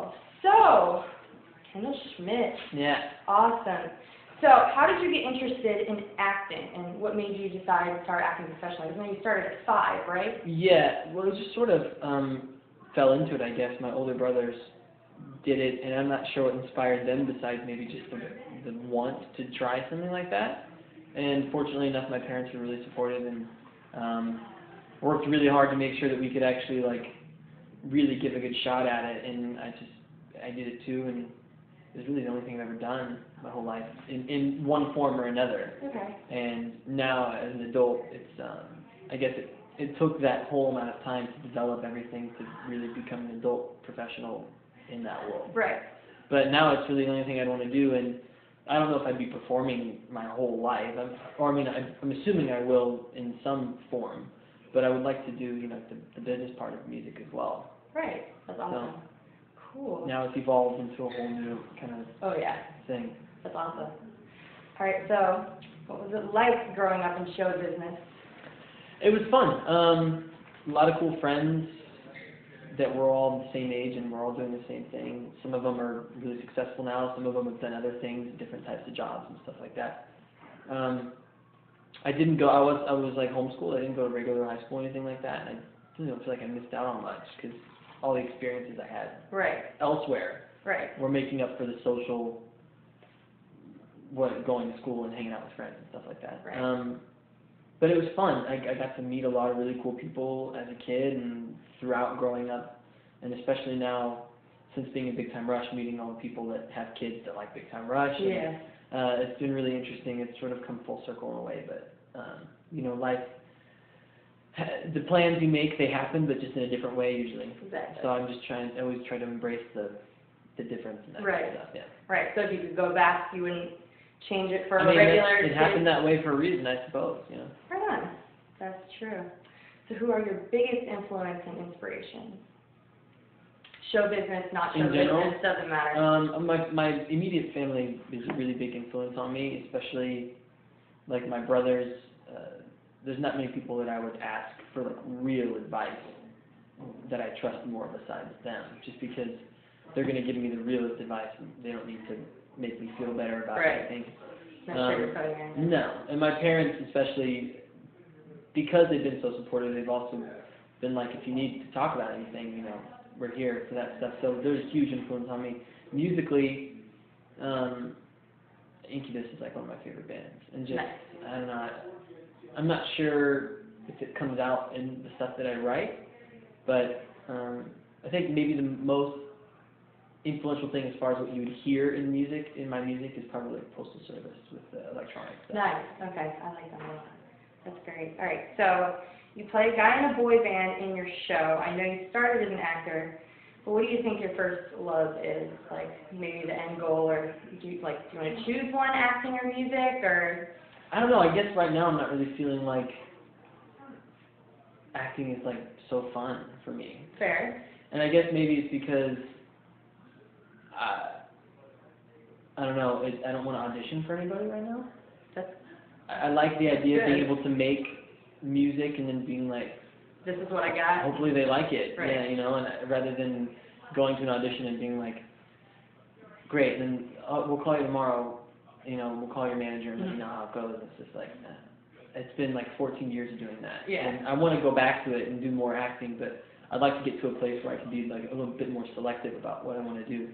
Cool. So, Kendall Schmidt. Yeah. Awesome. So, how did you get interested in acting, and what made you decide to start acting professionally? Because you started at 5, right? Yeah. Well, it just sort of fell into it, I guess. My older brothers did it, and I'm not sure what inspired them besides maybe just the want to try something like that. And fortunately enough, my parents were really supportive and worked really hard to make sure that we could actually really give a good shot at it. And I did it too, and it was really the only thing I've ever done my whole life in one form or another. Okay. And now as an adult, it's I guess it took that whole amount of time to develop everything to really become an adult professional in that world. Right. But now it's really the only thing I'd want to do, and I don't know if I'd be performing my whole life. I'm assuming I will in some form, but I would like to do, the business part of music as well. Right. That's awesome. So, cool. now it's evolved into a whole new kind of thing. That's awesome. All right. So, what was it like growing up in show business? It was fun. A lot of cool friends that were all the same age and we're all doing the same thing. Some of them are really successful now. Some of them have done other things, different types of jobs and stuff like that. I didn't go. I was like homeschooled. I didn't go to regular high school or anything like that. And I didn't feel like I missed out on much because all the experiences I had elsewhere were making up for the social, going to school and hanging out with friends and stuff like that. Right. But it was fun. I got to meet a lot of really cool people as a kid and throughout growing up, and especially now, since being in Big Time Rush, meeting all the people that have kids that like Big Time Rush. Yeah. And, it's been really interesting. It's sort of come full circle in a way, but life, the plans you make, they happen, but just in a different way usually. Exactly. So I'm just I always try to embrace the difference in that kind of stuff. Yeah. Right. So if you could go back, you wouldn't change it for a regular. It happened that way for a reason, I suppose. Right on. That's true. So who are your biggest influence and inspiration? Show business, not show business, doesn't matter. My immediate family is a really big influence on me, especially like my brothers. There's not many people that I would ask for real advice that I trust more besides them, just because they're going to give me the realest advice and they don't need to make me feel better about anything. No, and my parents especially, because they've been so supportive, they've also been like, if you need to talk about anything, we're here for that stuff. So there's a huge influence on me. Musically, Incubus is like one of my favorite bands, and just I don't know, I'm not sure if it comes out in the stuff that I write, but I think maybe the most influential thing as far as what you would hear in my music is probably like Postal Service with electronic stuff. Nice. Okay, I like that a lot. That's great. All right, so you play a guy in a boy band in your show. I know you started as an actor, but what do you think your first love is? Like maybe the end goal, or do you want to choose one, acting or music, or? I don't know. I guess right now I'm not really feeling like acting is like so fun for me. Fair. And I guess maybe it's because I don't know. I don't want to audition for anybody right now. I like the idea of being able to make music and then being like, this is what I got. Hopefully they like it. Right. Yeah, and rather than going to an audition and being like, great, then we'll call you tomorrow. We'll call your manager and let you know how it goes. It's just like, it's been like 14 years of doing that. Yeah. And I want to go back to it and do more acting, but I'd like to get to a place where I can be like a little bit more selective about what I want to do.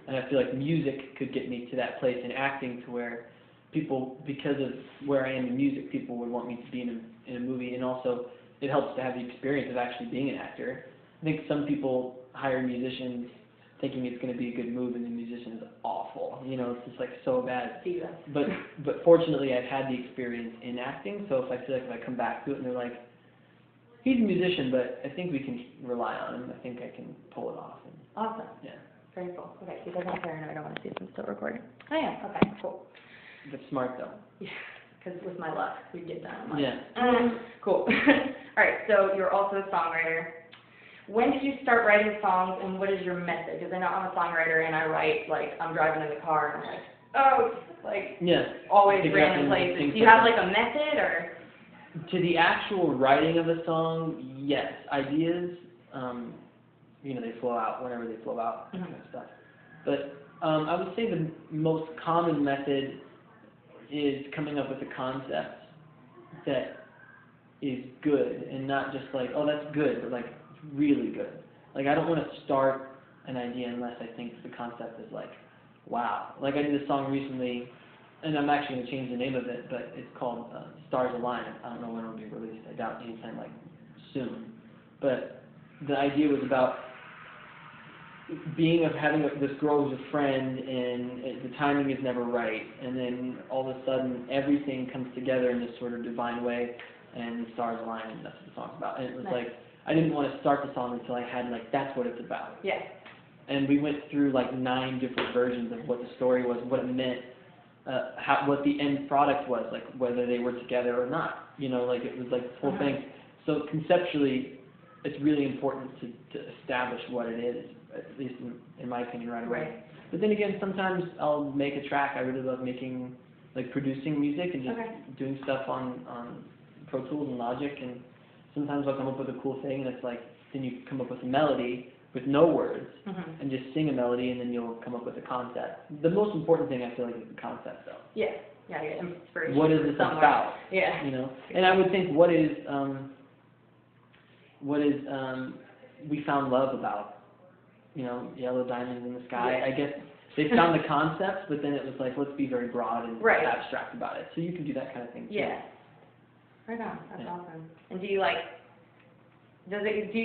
And I feel like music could get me to that place in acting to where people, because of where I am in music, people would want me to be in a movie, and also it helps to have the experience of actually being an actor. I think some people hire musicians thinking it's going to be a good move, and the musician is awful. It's just like so bad. But fortunately, I've had the experience in acting, so if I feel like if I come back to it and they're like, he's a musician, but I think we can rely on him. I think I can pull it off. Awesome. Yeah. Very cool. Okay, he doesn't care, and I don't want to see if I'm still recording. I am. Okay, cool. That's smart, though. Yeah, because with my luck, we did that. Yeah. Cool. All right, so you're also a songwriter. When did you start writing songs, and what is your method? Because I know I'm a songwriter, and I write, like, I'm driving in the car, and I'm like, oh, like, always random places. Do you have, like, a method, or? To the actual writing of a song, yes. Ideas, they flow out whenever they flow out, that kind of stuff. But I would say the most common method is coming up with a concept that is good, and not just like, oh, that's good, but like really good. Like, I don't want to start an idea unless I think the concept is like, wow. Like, I did a song recently, and I'm actually going to change the name of it, but it's called Stars Align. I don't know when it'll be released. I doubt anytime like soon. But the idea was about having this girl who's a friend, and the timing is never right, and then all of a sudden everything comes together in this sort of divine way, and the stars align, and that's what the song's about. And it was like, I didn't want to start the song until I had like, that's what it's about. Yeah. And we went through like 9 different versions of what the story was, what it meant, what the end product was, like whether they were together or not. Like it was like this whole thing. So conceptually, it's really important to establish what it is, at least in my opinion, right away. Right. But then again, sometimes I'll make a track. I really love producing music and just doing stuff on Pro Tools and Logic, and sometimes I'll come up with a cool thing, and it's like, then you come up with a melody with no words, and just sing a melody, and then you'll come up with a concept. The most important thing, I feel like, is the concept, though. Yeah. Yeah, I get inspiration. What is this about? Yeah. And I would think, what is We Found Love about? Yellow diamonds in the sky. Yeah. I guess they found the concept, but then it was like, let's be very broad and abstract about it. So you can do that kind of thing too. Yeah. Right on. That's awesome. And do you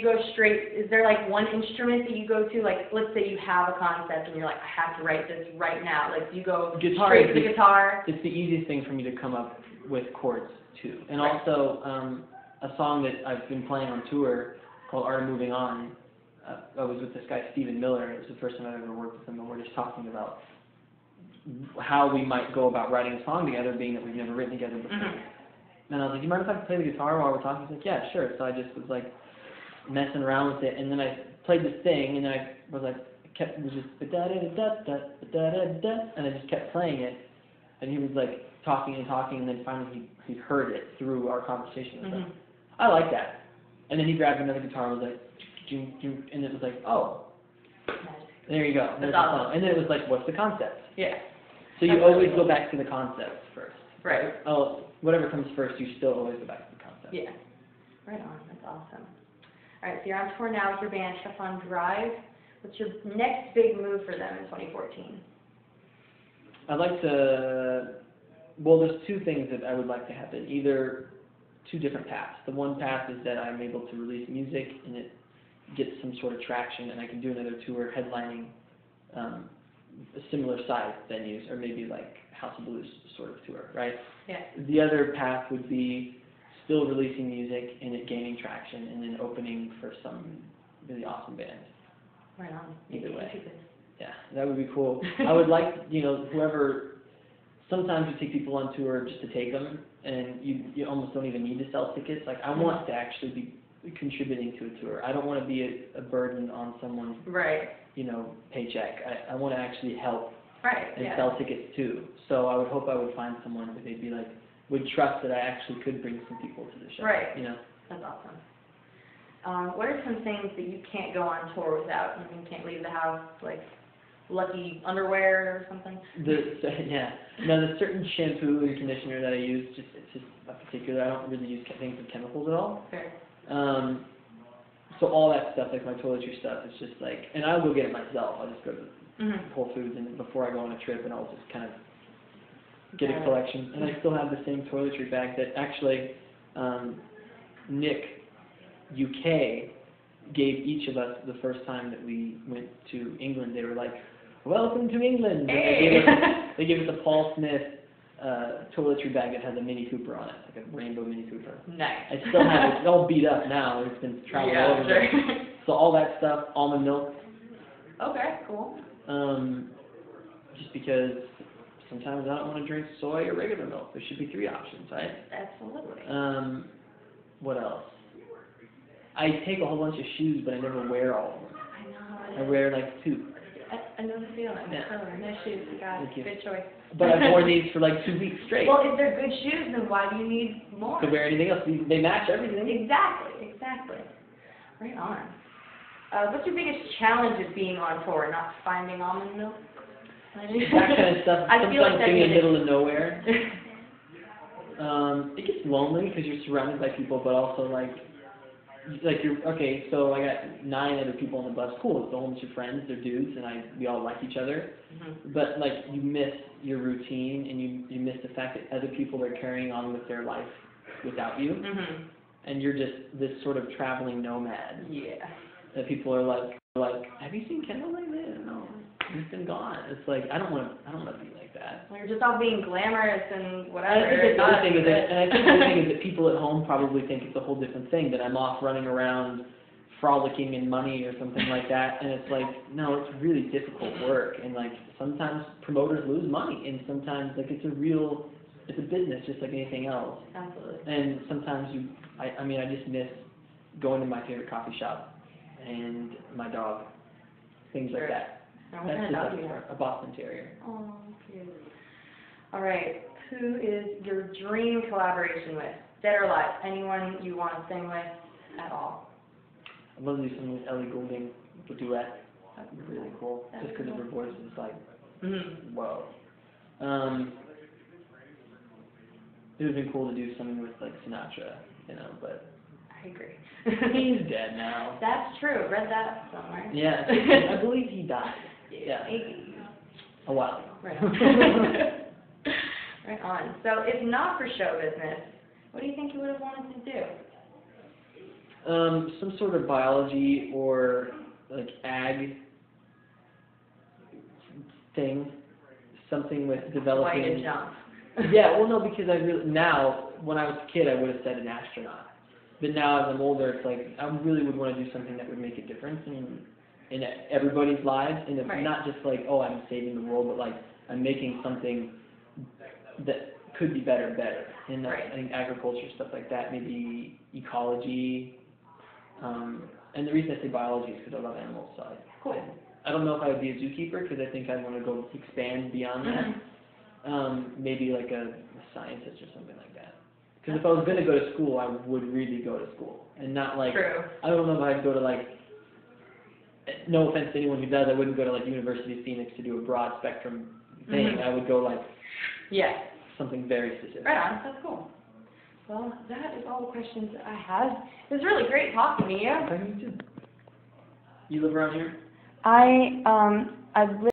go straight, is there like one instrument that you go to? Like, let's say you have a concept and you're like, I have to write this right now. Like, do you go straight to the guitar? It's the easiest thing for me to come up with chords too. And also, a song that I've been playing on tour called Art of Moving On. I was with this guy, Stephen Miller. It was the first time I've ever worked with him, and we're just talking about how we might go about writing a song together, being that we've never written together before. And I was like, do you mind if I play the guitar while we're talking? He's like, yeah, sure. So I just was like messing around with it, and then I played this thing, and then I was like, it was just da-da-da-da-da-da-da-da, and I just kept playing it, and he was like talking and talking, and then finally he heard it through our conversation. I was like, I like that. And then he grabbed another guitar and was like, and it was like, oh, there you go. There's the song. And then it was like, what's the concept? Yeah. So you always go back to the concept first. Right. Oh, whatever comes first, you still always go back to the concept. Yeah. Right on. That's awesome. All right, so you're on tour now with your band, Chiffon Drive. What's your next big move for them in 2014? I'd like to, well, there's 2 things that I would like to happen. Either 2 different paths. The one path is that I'm able to release music and it gets some sort of traction, and I can do another tour headlining similar size venues, or maybe like House of Blues sort of tour, right? Yeah. The other path would be still releasing music and it gaining traction, and then opening for some really awesome band. Right on. Either way. Yeah, that would be cool. I would like, whoever, sometimes you take people on tour just to take them, and you almost don't even need to sell tickets. Like, I want to actually be contributing to a tour. I don't want to be a burden on someone's paycheck. I want to actually help and sell tickets too. So I would hope I would find someone that they'd be like, would trust that I actually could bring some people to the show. Right. That's awesome. What are some things that you can't go on tour without? You can't leave the house, like Lucky underwear or something? The certain shampoo and conditioner that I use, it's just a particular, I don't really use things with chemicals at all. Fair. So all that stuff, like my toiletry stuff, it's just like, and I'll go get it myself. I'll just go to Whole Foods and before I go on a trip, and I'll just kind of get a collection. And I still have the same toiletry bag that actually Nick, UK, gave each of us the first time that we went to England. They were like, welcome to England. Hey. They gave us a Paul Smith toiletry bag that has a Mini Cooper on it, like a rainbow Mini Cooper. Nice. I still have it. It's all beat up now. It's been traveled all over. Sure. So all that stuff, almond milk. Okay, cool. Just because sometimes I don't want to drink soy or regular milk. There should be 3 options, right? Absolutely. What else? I take a whole bunch of shoes, but I never wear all of them. I know. I wear like 2. I know the feeling. Yeah. No shoes. Good choice. But I've worn these for like 2 weeks straight. Well, if they're good shoes, then why do you need more? To wear anything else? They match everything. Exactly. Right on. What's your biggest challenge of being on tour? Not finding almond milk? That kind of stuff. I feel like Sometimes being in the middle of nowhere. It gets lonely because you're surrounded by people, but also like you're okay. So I got 9 other people on the bus. Cool. It's a whole bunch of friends. They're dudes, and we all like each other. Mm-hmm. But like you miss your routine, and you miss the fact that other people are carrying on with their life without you, Mm-hmm. and you're just this sort of traveling nomad. Yeah. That people are like, have you seen Kendall lately? No, he's been gone. It's like I don't want to be like that. Well, you're just all being glamorous and whatever. And I think the other thing is that, and I think the other thing is that people at home probably think it's a whole different thing, that I'm off running around frolicking in money or something like that, and it's like, no, it's really difficult work, and like sometimes promoters lose money, and sometimes like it's a business just like anything else. Absolutely. And sometimes I mean I just miss going to my favorite coffee shop and my dog, things like that. What That's kind of dog do you just have? a Boston Terrier. Oh, cute. All right. Who is your dream collaboration with? Dead or alive? Anyone you want to sing with at all? I'd love to do something with Ellie Goulding, a duet. That'd be really cool. Just because of her voice is like, whoa. It would have been cool to do something with like Sinatra, but I agree. he's dead now. That's true. Read that somewhere. Yeah, I believe he died. Yeah. Maybe. A while ago. Right on. Right on. So if not for show business, what do you think you would have wanted to do? Some sort of biology or like ag thing. Something with developing. Why you jump? Yeah, well, no, because now, when I was a kid, I would have said an astronaut. But now, as I'm older, it's like, I really would want to do something that would make a difference in everybody's lives. And it's Right. not just like, oh, I'm saving the world, but like, I'm making something that could be better and better. And Right. I think agriculture, stuff like that, maybe ecology. And the reason I say biology is because I love animals. So Cool. I don't know if I would be a zookeeper, because I think I want to go expand beyond that. Maybe like a scientist or something like that. Because if I was going to go to school, I would really go to school. And not like, True. I don't know if I'd go to like, no offense to anyone who does, I wouldn't go to like University of Phoenix to do a broad spectrum thing. I would go like something very specific. Right on. That's cool. Well, that is all the questions that I have. It was really great talking to you. Okay, me too. You live around here? I've lived